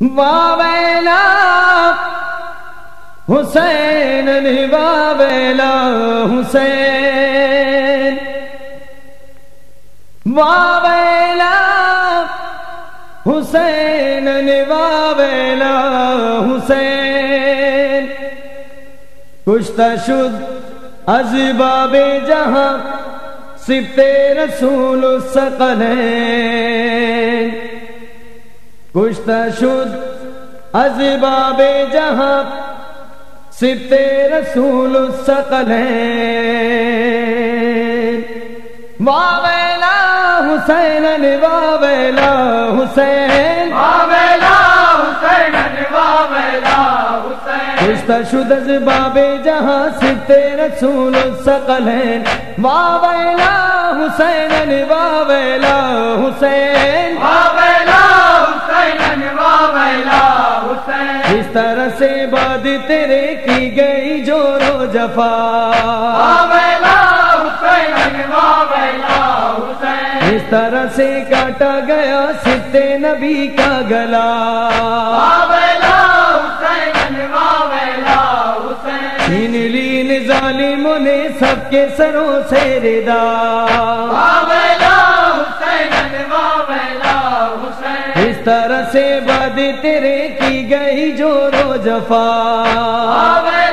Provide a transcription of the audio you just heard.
واویلا حسین واویلا حسین واویلا حسین واویلا حسین کشتہ شد از باب جہاں صبت رسول الثقلین کشتہ شد از باب جہاں صبت رسول الثقلین واویلا حسین واویلا حسین واویلا حسین واویلا حسین کشتہ شد از باب جہاں صبت رسول الثقلین واویلا حسین واویلا حسین واویلا حسین واویلا حسین اس طرح سے باد تیرے کی گئی جور و جفا واویلا حسین واویلا حسین اس طرح سے کاٹا گیا صبت نبی کا گلا واویلا حسین واویلا حسین چھین لی ظالموں نے سب کے سروں سے ردا واویلا حسین واویلا حسین اس طرح سے باد تیرے کی گئی جور و جفا واویلا